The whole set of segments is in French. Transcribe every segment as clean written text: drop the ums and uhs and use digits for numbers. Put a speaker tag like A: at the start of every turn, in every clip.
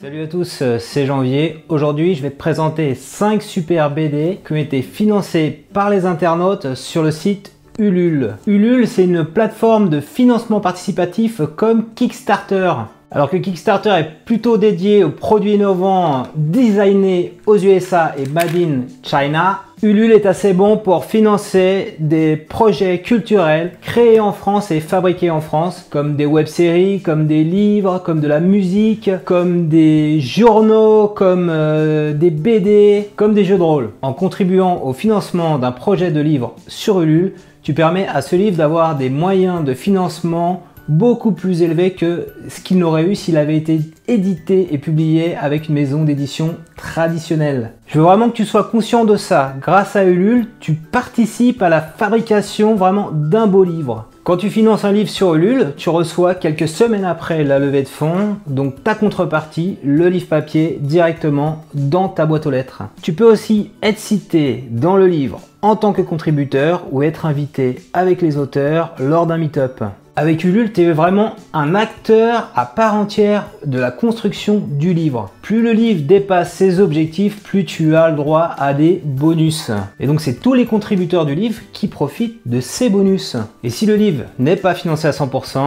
A: Salut à tous, c'est Janvier. Aujourd'hui, je vais te présenter 5 super BD qui ont été financés par les internautes sur le site Ulule. Ulule, c'est une plateforme de financement participatif comme Kickstarter. Alors que Kickstarter est plutôt dédié aux produits innovants designés aux USA et made in China, Ulule est assez bon pour financer des projets culturels créés en France et fabriqués en France, comme des web-séries, comme des livres, comme de la musique, comme des journaux, comme des BD, comme des jeux de rôle. En contribuant au financement d'un projet de livre sur Ulule, tu permets à ce livre d'avoir des moyens de financement beaucoup plus élevé que ce qu'il n'aurait eu s'il avait été édité et publié avec une maison d'édition traditionnelle. Je veux vraiment que tu sois conscient de ça. Grâce à Ulule, tu participes à la fabrication vraiment d'un beau livre. Quand tu finances un livre sur Ulule, tu reçois quelques semaines après la levée de fonds, donc ta contrepartie, le livre papier, directement dans ta boîte aux lettres. Tu peux aussi être cité dans le livre en tant que contributeur ou être invité avec les auteurs lors d'un meet-up. Avec Ulule, tu es vraiment un acteur à part entière de la construction du livre. Plus le livre dépasse ses objectifs, plus tu as le droit à des bonus. Et donc c'est tous les contributeurs du livre qui profitent de ces bonus. Et si le livre n'est pas financé à 100%,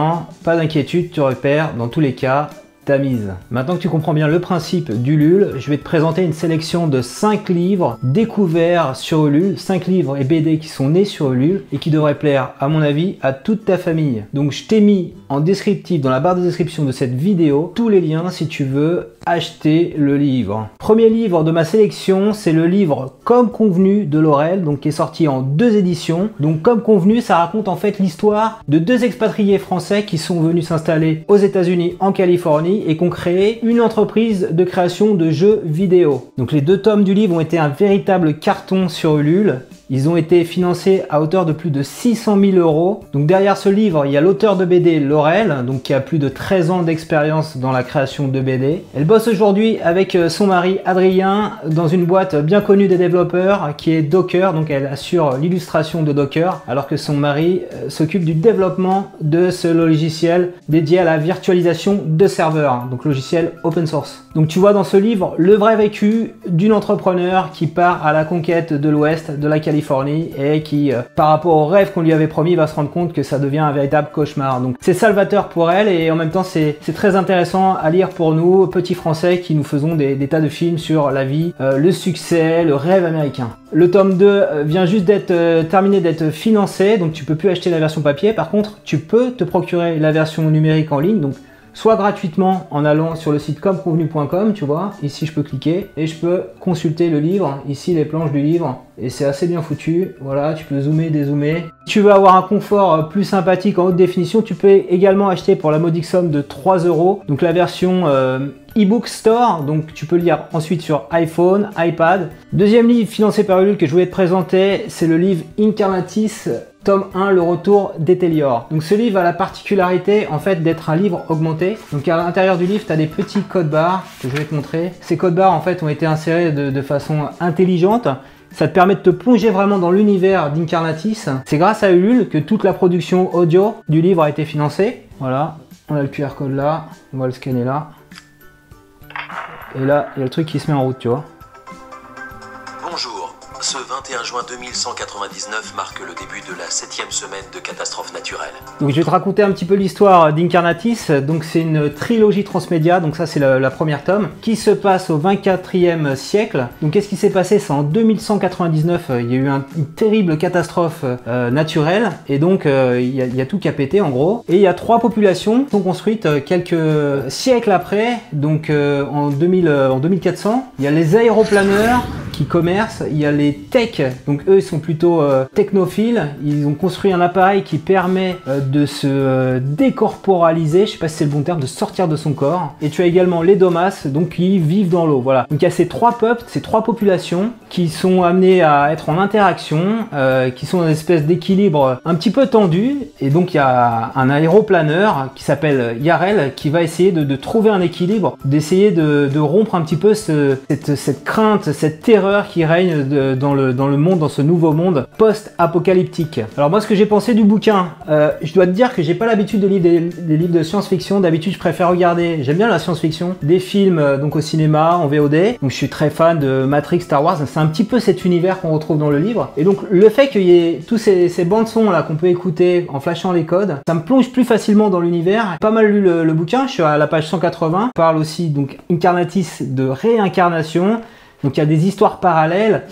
A: pas d'inquiétude, tu repères dans tous les cas ta mise. Maintenant que tu comprends bien le principe d'Ulule, je vais te présenter une sélection de 5 livres découverts sur Ulule, 5 livres et BD qui sont nés sur Ulule et qui devraient plaire, à mon avis, à toute ta famille. Donc je t'ai mis en descriptif, dans la barre de description de cette vidéo, tous les liens si tu veux acheter le livre. Premier livre de ma sélection, c'est le livre Comme convenu de Laurel, donc qui est sorti en 2 éditions. Donc comme convenu, ça raconte en fait l'histoire de 2 expatriés français qui sont venus s'installer aux États-Unis, en Californie, et qui ont créé une entreprise de création de jeux vidéo. Donc les 2 tomes du livre ont été un véritable carton sur Ulule. Ils ont été financés à hauteur de plus de 600 000 €. Donc derrière ce livre, il y a l'auteur de BD Laurel, donc qui a plus de 13 ans d'expérience dans la création de BD. Elle bosse aujourd'hui avec son mari Adrien dans une boîte bien connue des développeurs qui est Docker, donc elle assure l'illustration de Docker, alors que son mari s'occupe du développement de ce logiciel dédié à la virtualisation de serveurs, donc logiciel open source. Donc tu vois dans ce livre le vrai vécu d'une entrepreneur qui part à la conquête de l'Ouest, de la Californie, et qui, par rapport au rêve qu'on lui avait promis, va se rendre compte que ça devient un véritable cauchemar. Donc c'est salvateur pour elle et en même temps c'est très intéressant à lire pour nous, petits Français qui nous faisons des tas de films sur la vie, le succès, le rêve américain. Le tome 2 vient juste d'être terminé d'être financé, donc tu peux plus acheter la version papier. Par contre, tu peux te procurer la version numérique en ligne, donc soit gratuitement en allant sur le site commeconvenu.com, tu vois, ici je peux cliquer et je peux consulter le livre, ici les planches du livre, et c'est assez bien foutu, voilà, tu peux zoomer, dézoomer. Si tu veux avoir un confort plus sympathique en haute définition, tu peux également acheter pour la modique somme de 3 €, donc la version e-book store, donc tu peux lire ensuite sur iPhone, iPad. Deuxième livre financé par Ulule que je voulais te présenter, c'est le livre Incarnatis, tome 1, le retour d'Étélior. Donc ce livre a la particularité en fait d'être un livre augmenté. Donc à l'intérieur du livre, tu as des petits codes barres que je vais te montrer. Ces codes barres en fait ont été insérés de façon intelligente. Ça te permet de te plonger vraiment dans l'univers d'Incarnatis. C'est grâce à Ulule que toute la production audio du livre a été financée. Voilà, on a le QR code là, on va le scanner là. Et là, il y a le truc qui se met en route, tu vois.
B: Bonjour, ce 21 juin 2199 marque le début de la 7e semaine de catastrophe naturelle.
A: Donc je vais te raconter un petit peu l'histoire d'Incarnatis. Donc c'est une trilogie transmédia, donc ça c'est la première tome, qui se passe au 24e siècle. Donc qu'est-ce qui s'est passé? C'est en 2199, il y a eu une terrible catastrophe naturelle, et donc il y a tout qui a pété en gros. Et il y a 3 populations qui sont construites quelques siècles après, donc en 2400. Il y a les aéroplaneurs qui commercent, il y a les techs, donc eux ils sont plutôt technophiles, ils ont construit un appareil qui permet de se décorporaliser, je sais pas si c'est le bon terme, de sortir de son corps. Et tu as également les domas, donc qui vivent dans l'eau, voilà. Donc il y a ces 3 peuples, ces 3 populations qui sont amenées à être en interaction, qui sont dans une espèce d'équilibre un petit peu tendu, et donc il y a un aéroplaneur qui s'appelle Yarel qui va essayer de trouver un équilibre, d'essayer de rompre un petit peu cette crainte, cette terreur terreur qui règne dans le monde, dans ce nouveau monde post-apocalyptique. Alors moi, ce que j'ai pensé du bouquin, je dois te dire que j'ai pas l'habitude de lire des livres de science-fiction. D'habitude, je préfère regarder, j'aime bien la science-fiction, des films donc au cinéma, en VOD. Donc je suis très fan de Matrix, Star Wars. C'est un petit peu cet univers qu'on retrouve dans le livre. Et donc le fait qu'il y ait tous ces bandes-sons là qu'on peut écouter en flashant les codes, ça me plonge plus facilement dans l'univers. Pas mal lu le bouquin, je suis à la page 180. On parle aussi donc Incarnatis de réincarnation. Donc il y a des histoires parallèles.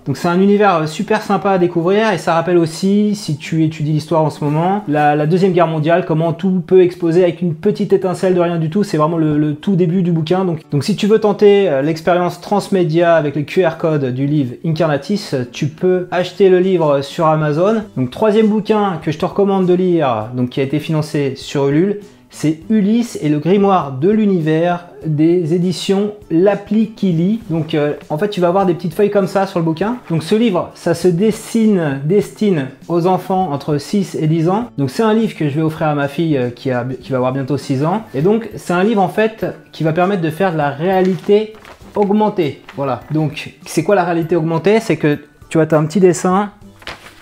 A: Donc c'est un univers super sympa à découvrir et ça rappelle aussi, si tu étudies l'histoire en ce moment, la Deuxième Guerre mondiale, comment tout peut exploser avec une petite étincelle de rien du tout. C'est vraiment le tout début du bouquin. Donc si tu veux tenter l'expérience transmédia avec les QR codes du livre Incarnatis, tu peux acheter le livre sur Amazon. Donc troisième bouquin que je te recommande de lire, donc qui a été financé sur Ulule, c'est Ulysse et le grimoire de l'univers des éditions L'Appli qui lit. Donc en fait tu vas avoir des petites feuilles comme ça sur le bouquin. Donc ce livre, ça se destine aux enfants entre 6 et 10 ans. Donc c'est un livre que je vais offrir à ma fille qui va avoir bientôt 6 ans. Et donc c'est un livre en fait qui va permettre de faire de la réalité augmentée. Voilà. Donc c'est quoi la réalité augmentée? C'est que tu as un petit dessin,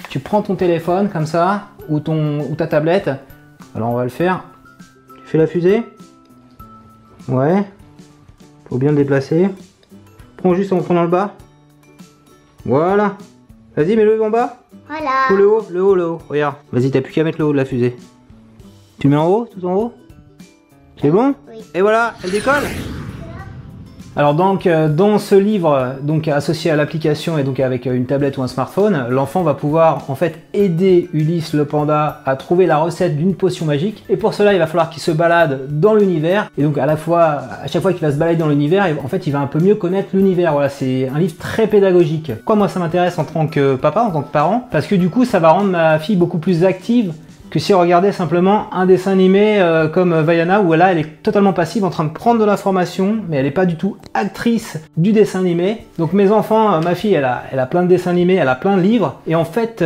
A: tu prends ton téléphone comme ça ou ta tablette. Alors on va le faire. Fais la fusée. Ouais. Faut bien le déplacer. Prends juste en prenant le bas. Voilà. Vas-y, mets-le en bas.
C: Voilà.
A: Ou le haut. Regarde. Vas-y, t'as plus qu'à mettre le haut de la fusée. Tu le mets en haut, tout en haut. C'est bon?
C: Oui.
A: Et voilà, elle décolle. Alors donc dans ce livre donc associé à l'application et donc avec une tablette ou un smartphone, l'enfant va pouvoir en fait aider Ulysse le panda à trouver la recette d'une potion magique. Et pour cela, il va falloir qu'il se balade dans l'univers. Et donc à chaque fois qu'il va se balader dans l'univers, en fait il va un peu mieux connaître l'univers. Voilà, c'est un livre très pédagogique. Pourquoi moi ça m'intéresse en tant que papa, en tant que parent? Parce que du coup ça va rendre ma fille beaucoup plus active que si on regardait simplement un dessin animé comme Vaiana, où là elle est totalement passive en train de prendre de l'information, mais elle n'est pas du tout actrice du dessin animé. Donc mes enfants, ma fille elle a plein de dessins animés, elle a plein de livres, et en fait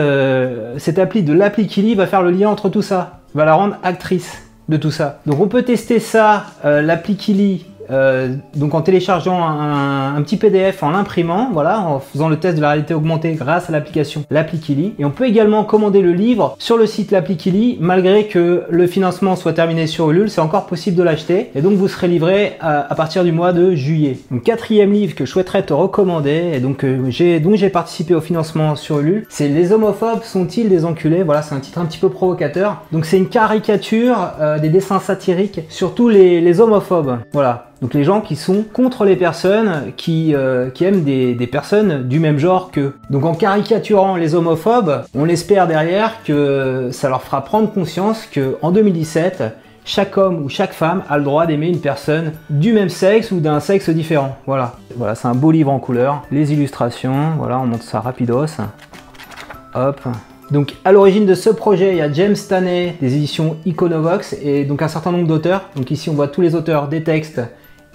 A: cette appli de l'Appli qui lit va faire le lien entre tout ça, va la rendre actrice de tout ça. Donc on peut tester ça, l'Appli qui lit, donc en téléchargeant un petit PDF, en l'imprimant, voilà, en faisant le test de la réalité augmentée grâce à l'application L'Appli qui lit. Et on peut également commander le livre sur le site L'Appli qui lit, malgré que le financement soit terminé sur Ulule, c'est encore possible de l'acheter. Et donc vous serez livré à partir du mois de juillet. Donc quatrième livre que je souhaiterais te recommander, et donc j'ai participé au financement sur Ulule, c'est Les homophobes sont-ils des enculés? Voilà, c'est un titre un petit peu provocateur. Donc c'est une caricature des dessins satiriques sur tous les homophobes. Voilà. Donc les gens qui sont contre les personnes qui aiment des personnes du même genre qu'eux. Donc en caricaturant les homophobes, on espère derrière que ça leur fera prendre conscience qu'en 2017, chaque homme ou chaque femme a le droit d'aimer une personne du même sexe ou d'un sexe différent. Voilà, voilà, c'est un beau livre en couleur. Les illustrations, voilà, on montre ça rapidos. Hop. Donc à l'origine de ce projet, il y a James Stanley des éditions Iconovox et donc un certain nombre d'auteurs. Donc ici on voit tous les auteurs des textes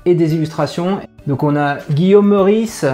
A: et des illustrations. Donc on a Guillaume Meurice,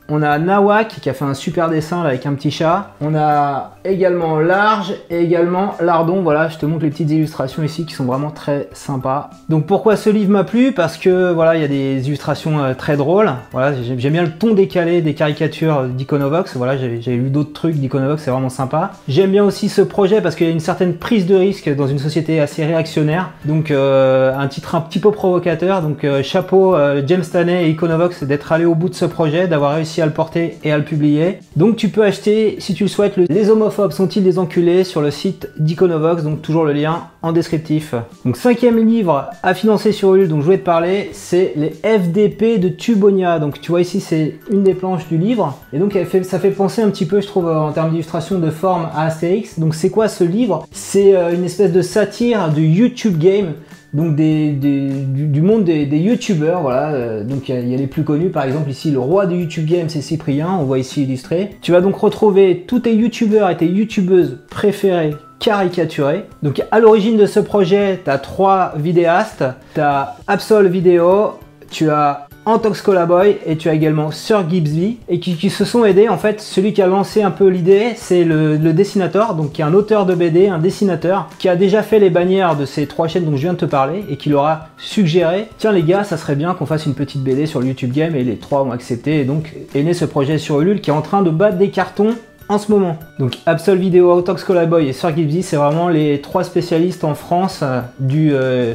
A: on a Nawak qui a fait un super dessin là, avec un petit chat. On a également Large et également Lardon. Voilà, je te montre les petites illustrations ici qui sont vraiment très sympas. Donc pourquoi ce livre m'a plu? Parce que voilà, il y a des illustrations très drôles. Voilà, j'aime bien le ton décalé des caricatures d'Iconovox. Voilà, j'ai lu d'autres trucs d'Iconovox, c'est vraiment sympa. J'aime bien aussi ce projet parce qu'il y a une certaine prise de risque dans une société assez réactionnaire. Donc un titre un petit peu provocateur. Donc chapeau James Stanley et Iconovox d'être allé au bout de ce projet, d'avoir réussi à le porter et à le publier. Donc tu peux acheter, si tu le souhaites, Les homophobes sont-ils des enculés sur le site d'Iconovox, donc toujours le lien en descriptif. Donc cinquième livre à financer sur Ulule dont je voulais te parler, c'est les FDP de Tubonia. Donc tu vois ici c'est une des planches du livre et donc ça fait penser un petit peu, je trouve, en termes d'illustration de forme à Astérix. Donc c'est quoi ce livre? C'est une espèce de satire du YouTube game. Donc du monde des youtubeurs, voilà, donc il y a les plus connus, par exemple ici le roi du YouTube game c'est Cyprien, on voit ici illustré. Tu vas donc retrouver tous tes youtubeurs et tes youtubeuses préférés caricaturés. Donc à l'origine de ce projet, tu as 3 vidéastes, tu as Absol Vidéo, tu as Antox Colaboy et tu as également Sir Gibbsby et qui se sont aidés. En fait, celui qui a lancé un peu l'idée, c'est le dessinateur, donc qui est un auteur de BD, un dessinateur, qui a déjà fait les bannières de ces 3 chaînes dont je viens de te parler et qui leur a suggéré, tiens les gars, ça serait bien qu'on fasse une petite BD sur le YouTube Game, et les 3 ont accepté, et donc est né ce projet sur Ulule qui est en train de battre des cartons en ce moment. Donc Absol Video, Antox Colaboy et Sir Gibbsby, c'est vraiment les 3 spécialistes en France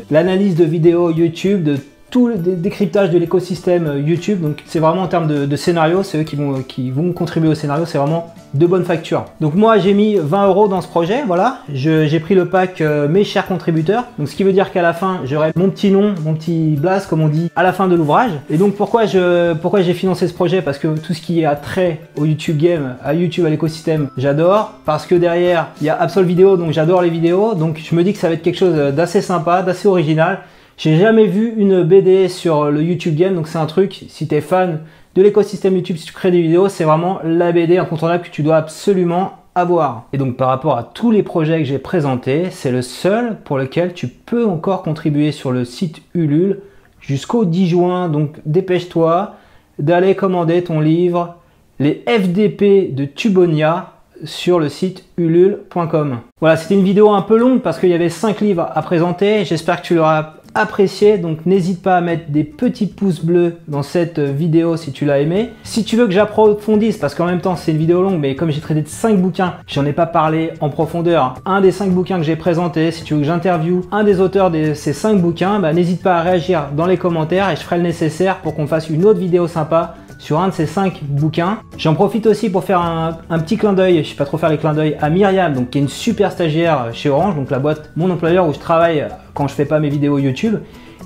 A: l'analyse de vidéos YouTube, de tout le décryptage de l'écosystème YouTube. Donc c'est vraiment en termes de scénario, c'est eux qui vont contribuer au scénario, c'est vraiment de bonne facture. Donc moi j'ai mis 20 € dans ce projet, voilà, j'ai pris le pack mes chers contributeurs, donc ce qui veut dire qu'à la fin j'aurai mon petit nom, mon petit blast comme on dit à la fin de l'ouvrage. Et donc pourquoi j'ai financé ce projet? Parce que tout ce qui est trait au YouTube Game, à YouTube, à l'écosystème, j'adore, parce que derrière il y a Absol Video, donc j'adore les vidéos, donc je me dis que ça va être quelque chose d'assez sympa, d'assez original. J'ai jamais vu une BD sur le YouTube Game, donc c'est un truc, si tu es fan de l'écosystème YouTube, si tu crées des vidéos, c'est vraiment la BD incontournable que tu dois absolument avoir. Et donc par rapport à tous les projets que j'ai présentés, c'est le seul pour lequel tu peux encore contribuer sur le site Ulule jusqu'au 10 juin. Donc dépêche-toi d'aller commander ton livre, les FDP de Tubonia, sur le site ulule.com. Voilà, c'était une vidéo un peu longue parce qu'il y avait 5 livres à présenter. J'espère que tu l'auras apprécié, donc n'hésite pas à mettre des petits pouces bleus dans cette vidéo si tu l'as aimé. Si tu veux que j'approfondisse, parce qu'en même temps c'est une vidéo longue, mais comme j'ai traité de 5 bouquins, j'en ai pas parlé en profondeur. Un des 5 bouquins que j'ai présenté, si tu veux que j'interviewe un des auteurs de ces 5 bouquins, bah, n'hésite pas à réagir dans les commentaires et je ferai le nécessaire pour qu'on fasse une autre vidéo sympa sur un de ces 5 bouquins. J'en profite aussi pour faire un petit clin d'œil, je sais pas trop faire les clins d'œil, à Myriam, donc qui est une super stagiaire chez Orange, donc la boîte, mon employeur où je travaille quand je fais pas mes vidéos YouTube,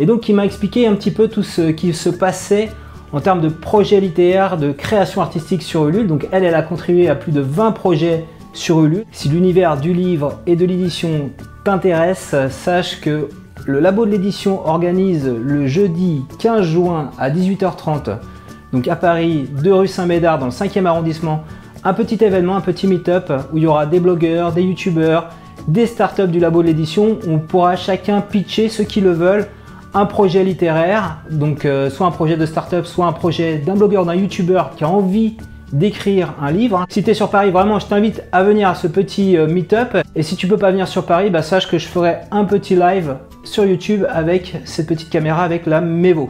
A: et donc qui m'a expliqué un petit peu tout ce qui se passait en termes de projets littéraires, de création artistique sur Ulule. Donc elle a contribué à plus de 20 projets sur Ulule. Si l'univers du livre et de l'édition t'intéresse, sache que le Labo de l'édition organise le jeudi 15 juin à 18h30, donc à Paris, 2 rue Saint-Médard, dans le 5e arrondissement, un petit événement, un petit meet-up où il y aura des blogueurs, des youtubeurs, des startups du Labo de l'édition. On pourra chacun pitcher, ceux qui le veulent, un projet littéraire, donc soit un projet de startup, soit un projet d'un blogueur, d'un youtubeur qui a envie d'écrire un livre. Si tu es sur Paris, vraiment je t'invite à venir à ce petit meet-up, et si tu peux pas venir sur Paris, bah, sache que je ferai un petit live sur YouTube avec cette petite caméra avec la Mevo.